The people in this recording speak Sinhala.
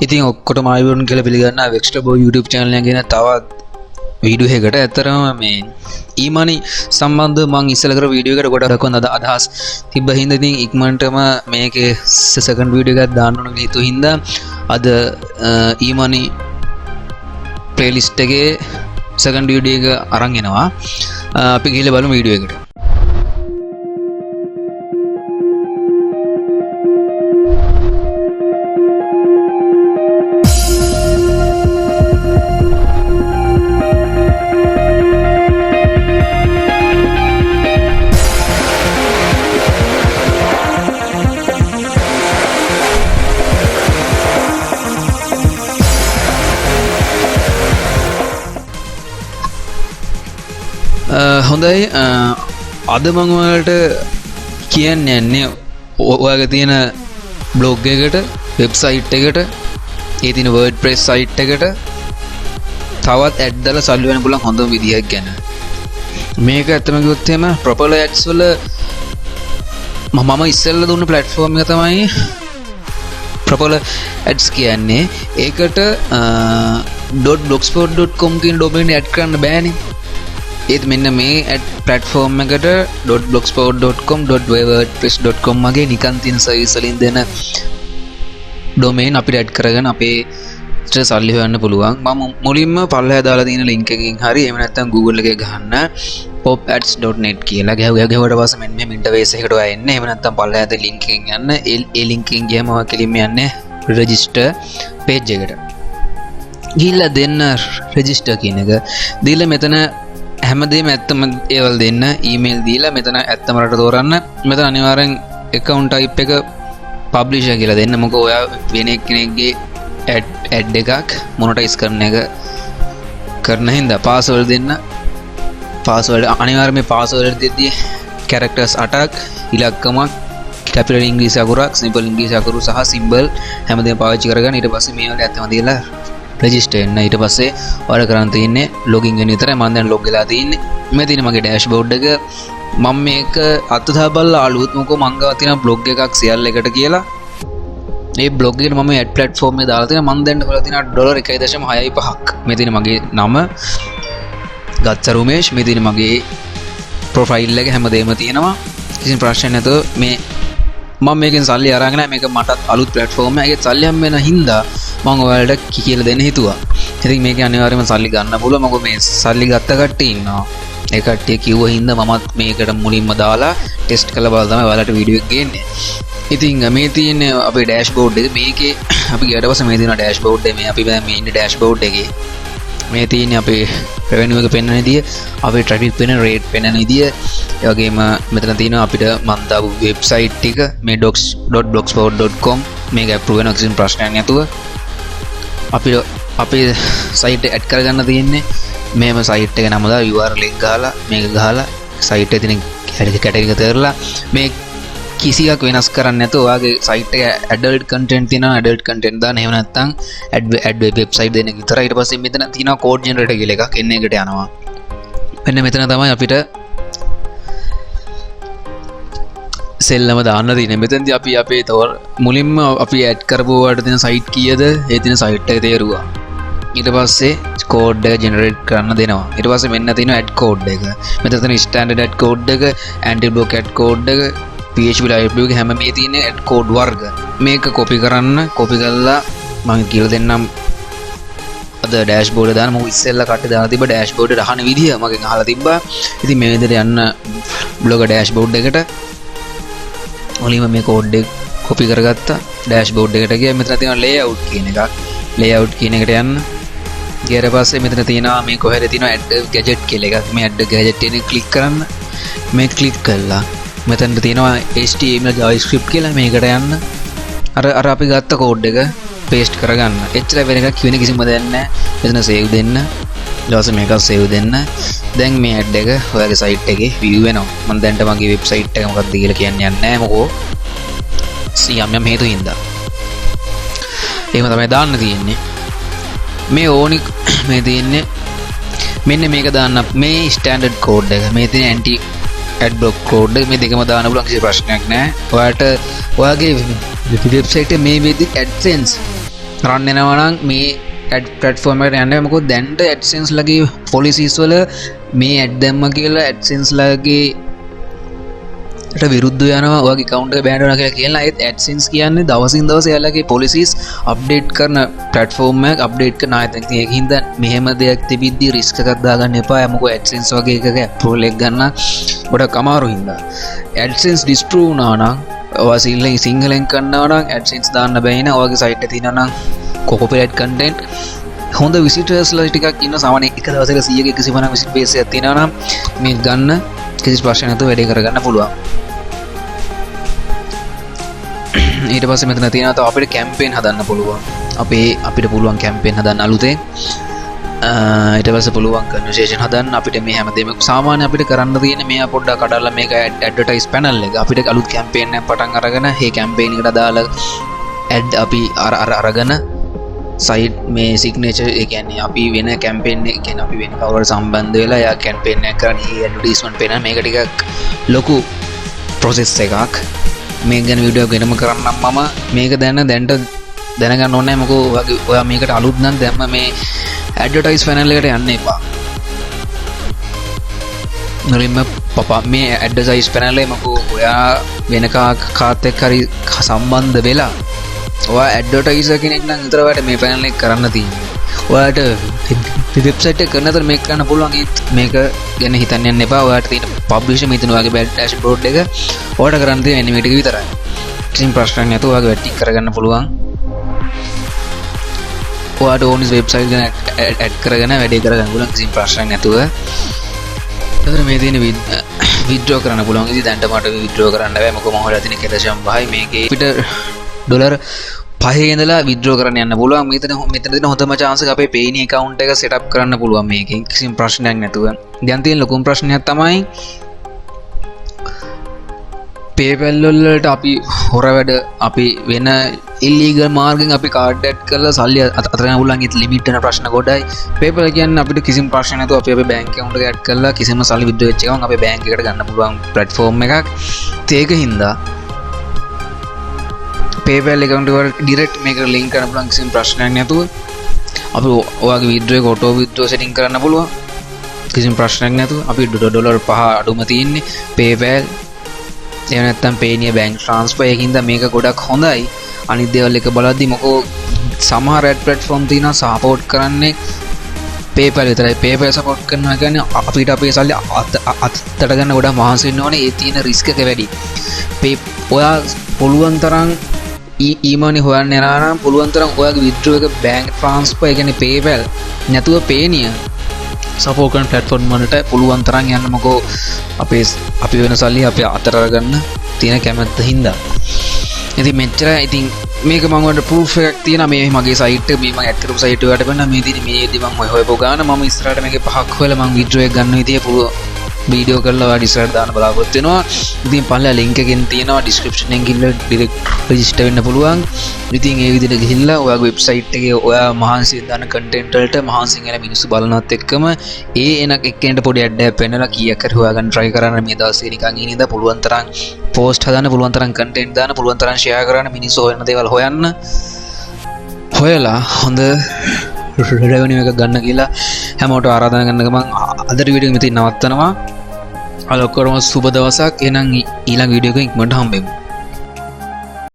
ඉතින් ඔක්කොටම ආයුබෝවන් කියලා පිළිගන්නවා Vexter boy YouTube channel එක ගැන තවත් වීඩියෝ එකකට. ඇත්තරම මේ ඊමනි සම්බන්ධව මම ඉස්සෙල්ලා කර වීඩියෝ එකට ගොඩක් හොඳ අදහස් තිබ්බ හින්දා ඉතින් ඉක්මනටම මේකේ සෙකන්ඩ් වීඩියෝ එකක් දාන්න ඕන හේතුව හින්දා අද ඊමනි ප්ලේලිස්ට් එකේ සෙකන්ඩ් වීඩියෝ එක අරන් එනවා. අපි ගිහලා බලමු වීඩියෝ එකට. හොඳයි අද මම ඔයාලට කියන්නේ යන්නේ ඔයාගේ තියෙන බ්ලොග් එකට වෙබ්සයිට් එකට ඒ තියෙන WordPress සයිට් එකට තවත් ඇඩ් දාලා සල්ලි වෙන්න පුළුවන් හොඳම විදියක් ගැන. මේක ඇත්තම කිව්වොත් එහෙම ප්‍රොපලර් ඇඩ්ස් වල මම ඉස්සෙල්ලා දුන්න platform එක තමයි ප්‍රොපලර් ඇඩ්ස් කියන්නේ. ඒකට .blogspot.com කියන domain එක ඇඩ් කරන්න බෑනේ. ඒත් මෙන්න මේ ඇඩ් platform එකට .blogspot.com .wordpress.com වගේ නිකන් තියෙන සර්විස් වලින් දෙන domain අපිට ඇඩ් කරගෙන අපේ සල්ලි හොයන්න පුළුවන්. මම මුලින්ම පල්ලෙහා දාලා තියෙන link එකකින් හරි එහෙම නැත්නම් Google එකේ ගහන්න popads.net කියලා ගැහුවට පස්සේ මෙන්න මේ interface එකට ඔයා එන්නේ. එහෙම නැත්නම් පල්ලෙහා තියෙන link එකෙන් යන්න. ඒ link එකෙන් ගියම ඔයා කෙලින්ම යන්නේ register page එකට. ගිහිල්ලා දෙන්න register කියන එක. දීලා මෙතන හැමදේම ඇත්තම ඒවල් දෙන්න ඊමේල් දීලා මෙතන ඇත්තම රට තෝරන්න. මෙතන අනිවාර්යෙන් account type එක publisher කියලා දෙන්න. මොකද ඔයා වෙන කෙනෙක්ගේ ad එකක් monetize කරන එක කරන හින්දා password දෙන්න. password අනිවාර්යයෙන් මේ password දෙද්දී characters 8ක් ඉලක්කමක් capital ඉංග්‍රීසි අකුරක් simple ඉංග්‍රීසි අකුරු සහ symbol හැමදේම පාවිච්චි කරගන්න. ඊට පස්සේ මේ වල ඇත්තම දීලා රෙජිස්ටර් වෙන්න. ඊට පස්සේ ඔයාලා කරන් තියෙන්නේ ලොගින් වෙන විතරයි. මම දැන් ලොග් වෙලා තියෙන්නේ. මේ තියෙන මගේ ඩෑෂ්බෝඩ් එක. මම මේක අත්දැක බලලා ආලුත් මොකෝ මං ගාව තියෙන බ්ලොග් එකක් සියල් එකට කියලා. මේ බ්ලොග් එකට මම ඇඩ් ප්ලැට්ෆෝම් එකේ දාලා තියෙනවා. මම දැන් කරලා තියෙනවා $1.65ක්. මේ තියෙන මගේ නම ගත්ත රුමේෂ්. මේ තියෙන මගේ ප්‍රොෆයිල් එක හැමදේම තියෙනවා. කිසිම ප්‍රශ්නයක් නැතුව මේ මම මේකෙන් සල්ලි අරගෙන නැහැ. මේක මටත් අලුත් ප්ලැට්ෆෝම් එකක්. ඒකේ සල්ලි හම් වෙන හින්දා මම ඔයාලට කියලා දෙන්න හිතුවා. ඉතින් මේකේ අනිවාර්යයෙන්ම සල්ලි ගන්න පුළුවන්. මොකද මේ සල්ලි ගත්ත කට්ටිය ඉන්නවා. ඒ කට්ටිය කිව්ව හින්දා මමත් මේකට මුලින්ම දාලා ටෙස්ට් කරලා බලලා තමයි ඔයාලට වීඩියෝ එක ගේන්නේ. ඉතින් මේ තියෙන්නේ අපේ ඩෑෂ්බෝඩ් එක. මේකේ අපි ගියට පස්සේ මේ තියෙන ඩෑෂ්බෝඩ් එක. මේ අපි දැන් මේ ඉන්නේ ඩෑෂ්බෝඩ් එකේ. මේ තියෙන්නේ අපේ රෙවෙනියු එක පෙන්වන විදිය, අපේ ට්‍රැෆික් පෙන්වන රේට් පෙන්වන විදිය. ඒ වගේම මෙතන තියෙනවා අපිට මන් දාපු වෙබ්සයිට් ටික මේ docs.blogspot.com මේක අප්‍රූව් වෙනවා කිසිම ප්‍රශ්නයක් නැතුව. අපිට අපේ සයිට් එක ඇඩ් කරගන්න තියෙන්නේ මේම සයිට් එක නම දාලා URL එක ගහලා මේක ගහලා සයිට් එකේ තියෙන කැටගරි එක තේරලා මේ කිසියක් වෙනස් කරන්නේ නැතුව ඔයාගේ සයිට් එක ඇඩල්ට් කන්ටෙන්ට් තියෙනවා ඇඩල්ට් කන්ටෙන්ට් දාන්න. එහෙම නැත්නම් ඇඩ් වෙබ්සයිට් දෙන එක විතරයි. ඊට පස්සේ මෙතන තියෙනවා කෝඩ් ජෙනරේටර් කියලා එකක්. එන්න එකට යනවා. මෙන්න මෙතන තමයි අපිට සෙල්ලම දාන්න තියෙන්නේ. මෙතනදී අපි අපේ මුලින්ම අපි ඇඩ් කරපුවාට තියෙන සයිට් කීයද ඒ තියෙන සයිට් එක තේරුවා. ඊට පස්සේ කෝඩ් එක ජෙනරේට් කරන්න දෙනවා. ඊට පස්සේ මෙන්න තියෙනවා ඇඩ් කෝඩ් එක. මෙතන තියෙන ස්ටෑන්ඩඩ් ඇඩ් කෝඩ් එක, ඇන්ටි බ්ලොක් ඇඩ් කෝඩ් එක, PHP library එක හැම මේ තියෙන ඇඩ් කෝඩ් වර්ග. මේක කොපි කරන්න. කොපි කරලා මම කියලා දෙන්නම් අද ඩෑෂ්බෝඩ් එක දාන්න. මම ඉස්සෙල්ලා කට්ට දාලා තිබ්බ ඩෑෂ්බෝඩ් එක අහන විදිය මගෙන් අහලා තිබ්බා. ඉතින් මේ විදිහට යන්න බ්ලොග් ඩෑෂ්බෝඩ් එකට මුලින්ම මේ කෝඩ් එක කොපි කරගත්තා. ඩෑෂ්බෝඩ් එකට ගියා. මෙතන තියෙනවා layout කියන එකක්. layout කියන එකට යන්න. ගියාට පස්සේ මෙතන තියෙනවා මේ කොහෙද තියෙනවා add gadget කියලා එකක්. මේ add gadget එක ක්ලික් කරන්න. මේ ක්ලික් කළා. මෙතන තියෙනවා HTML JavaScript කියලා. මේකට යන්න. අර අපි ගත්ත කෝඩ් එක paste කරගන්න. එච්චර වෙන එකක් කියන කිසිම දෙයක් නැහැ. මෙතන save දෙන්න. ඊට පස්සේ මේක save දෙන්න. දැන් මේ ad එක ඔයාගේ site එකේ view වෙනවා. මම දැන්ට මගේ website එක මොකක්ද කියලා කියන්නේ නැහැ. මොකෝ යම් හේතු හින්දා. එහෙම තමයි දාන්න තියෙන්නේ. මේ ඕනි මේ තියෙන්නේ මෙන්න මේක දාන්න. මේ ස්ටෑන්ඩඩ් කෝඩ් එක. මේ තියෙන ඇන්ටි ඇඩ් බ්ලොක් කෝඩ් එක. මේ දෙකම දාන්න පුළුවන් කිසි ප්‍රශ්නයක් නැහැ. ඔයාට ඔයාගේ වෙබ්සයිට් එකේ මේ විදිහට AdSense රන් වෙනවා නම් මේ ඇඩ් ප්ලැට්ෆෝම් එකට යන්න මොකද දැන්ට AdSense ලගේ policies වල මේ ඇඩ් දැම්ම කියලා AdSense ලගේ ට විරුද්ධ යනවා ඔයාගේ account එක බෑන් වෙනවා කියලා කියනවා. ඒත් AdSense කියන්නේ දවසින් දවස එයාලගේ policies update කරන platform එකක් update කරන ආයතනයක්. ඉතින් ඒකින්ද මෙහෙම දෙයක් තිබිද්දි risk එකක් දාගන්න එපා. මොකද AdSense වගේ එකක approval එක ගන්න ගොඩක් අමාරු හින්දා. AdSense disprove වුණා නම් ඔයා සිංහලෙන් කරනවා නම් AdSense දාන්න බැහැ නේ. ඔයාගේ site එකේ තියෙනවා නම් copyright content හොඳ visitors ලා ටිකක් ඉන්න සාමාන්‍ය එක දවසක 100ක 150 visit base එකක් තියෙනවා නම් මේ ගන්න කිසි ප්‍රශ්නයක් නැතුව වැඩේ කරගන්න පුළුවන්. ඊට පස්සේ මෙතන තියෙනවා තව අපිට කැම්පේන් හදන්න පුළුවන්. අපිට පුළුවන් කැම්පේන් හදන්න අලුතෙන්. ඊට පස්සේ පුළුවන් කන්වර්සේෂන් හදන්න අපිට මේ හැමදේම සාමාන්‍ය අපිට කරන්න තියෙන්නේ මේ පොඩ්ඩක් කඩලා මේක ඇඩ්වර්ටයිස් පැනල් එක අපිට අලුත් කැම්පේන් එකක් පටන් අරගෙන මේ කැම්පේන් එකට දාලා ඇඩ් අපි අරගෙන සයිට් මේ සිග්නේචර් ඒ කියන්නේ අපි වෙන කැම්පේන් එක කියන්නේ අපි වෙන කවුරුහරි සම්බන්ධ වෙලා යා කැම්පේන් එකක් කරන්නේ මේ ඇඩ්වර්ටයිස්මන්ට් පේන මේක ටිකක් ලොකු ප්‍රොසෙස් එකක්. මේක ගැන වීඩියෝ එකක් වෙනම කරන්නම් මම. මේක දැනට දැනගන්න ඕනේ මොකෝ ඔයා මේකට අලුත් නම් දැම්ම මේ ඇඩ්වර්ටයිස් පැනල් එකට යන්න එපා. මුලින්ම මේ ඇඩ්වර්ටයිස් පැනල් එක මොකෝ ඔයා වෙන කාත් එක්ක හරි සම්බන්ධ වෙලා ඔයා ඇඩ්වර්ටයිසර් කෙනෙක් නම් විතර ඔයාට මේ පැනල් එක කරන්න තියෙන්නේ. ඔයාට වෙබ්සයිට් එක කරනතර මේක කරන්න පුළුවන්. මේක ගැන හිතන්න යන්න එපා. ඔයාට තියෙන පබ්ලිෂර් මෙතන ඔයාගේ බෑඩ් ඩෑෂ්බෝඩ් එක ඔයාට කරන්න තියෙන ඇනිමේට් එක විතරයි. කිසිම ප්‍රශ්නයක් නැතුව ඔයාගේ වැඩ කරගන්න පුළුවන්. ඔයාට ඕනි වෙබ්සයිට් ගැන ඇඩ් කරගෙන වැඩේ කරගන්න පුළුවන් කිසිම ප්‍රශ්නයක් නැතුව. ඒතර මේ තියෙන විත්ඩ්‍රෝ කරන්න පුළුවන්. ඉතින් දැන්ට මට විත්ඩ්‍රෝ කරන්න බෑ. මොකද මම හොයලා තියෙන 1.5 මේකේ අපිට ඩොලර් 5 ඉඳලා විත්ඩ්‍රෝ කරන්න යන්න පුළුවන්. මෙතන තියෙන හොඳම chance එක අපේ Payne account එක set up කරන්න පුළුවන් මේකෙන් කිසිම ප්‍රශ්නයක් නැතුව. දැන් තියෙන ලොකුම ප්‍රශ්නයක් තමයි PayPal වලට අපි හොර වැඩ අපි වෙන illegal මාර්ගෙන් අපි කාඩ් ඇඩ් කරලා සල්ලි අත ගන්න පුළුවන්. ඒත් ලිමිට් වෙන ප්‍රශ්න ගොඩයි. PayPal කියන්නේ අපිට කිසිම ප්‍රශ්න නැතුව අපි අපේ bank account එක ඇඩ් කරලා කිසිම සල්ලි විත්ඩ්‍රෝ වෙච්ච ගමන් අපේ bank එකට ගන්න පුළුවන් platform එකක්. ඒකින්ද PayPal account එකට direct මේකට link කරන්න පුළුවන් කිසිම ප්‍රශ්නයක් නැතුව. අපි ඔයාගේ withdraw එක auto withdraw setting කරන්න පුළුවන් කිසිම ප්‍රශ්නයක් නැතුව. අපි ඩොලර් 5 අඩුම තියෙන්නේ PayPal. එහෙම නැත්නම් Payne bank transfer එකකින්ද මේක ගොඩක් හොඳයි. අනිත් දේවල් එක බලද්දි මොකෝ සමහර ad platform තියෙනවා support කරන්නේ PayPal විතරයි. PayPal support කරනවා කියන්නේ අපිට අපේ සල්ලි අතට ගන්න ගොඩක් මහන්සි වෙන්න ඕනේ. ඒ තියෙන risk එක වැඩි. ඔයා පුළුවන් තරම් ඊමනි හොයන්න යනවා නම් පුළුවන් තරම් ඔයාගේ withdraw එක bank transfer ඒ කියන්නේ PayPal නැතුව Payne support කරන platform වලට පුළුවන් තරම් යන්න. මොකෝ අපි වෙන සල්ලි අපි අතට අරගන්න තියෙන කැමැත්ත හින්දා. ඉතින් මෙච්චර. ඉතින් මේක මම වලට proof එකක් තියෙනවා. මේ මගේ site එක මේ මම add කරපු site එකට බලන්න මේ දින මේදී මම හොයපු ගාන මම ඉස්සරහට මේකේ 5ක් හොයලා මම withdraw එක ගන්න විදිය පුළුවන් වීඩියෝ කරලා ඔයාලා ඉස්සරහට දාන්න බලාපොරොත්තු වෙනවා. ඉතින් පල්ලා link එකෙන් තියෙනවා description එකෙන් ගිහලා direct register වෙන්න පුළුවන්. ඉතින් ඒ විදිහට ගිහිල්ලා ඔයාගේ website එකේ ඔයා මහන්සියෙන් දාන content වලට මහන්සියෙන් යන මිනිස්සු බලනවත් එක්කම එක්කෙනෙක්ට පොඩි ad එකක් පෙන්නලා කීයක් හරි හොයාගන්න try කරන්න. මේ දවස්වල නිකන් ඉනින්ද පුළුවන් තරම් post හදන්න, පුළුවන් තරම් content දාන්න, පුළුවන් තරම් share කරන්න, මිනිස්සු හොයන දේවල් හොයන්න. හොයලා හොඳ revenue එකක් ගන්න කියලා හැමෝටම ආරාධනා කරන ගමන් අද වීඩියෝ එක මෙතන නවත්තනවා. අලොක්කරම සුබ දවසක්. එහෙනම් ඊළඟ වීඩියෝ එකකින් ඉක්මනට හම්බෙමු.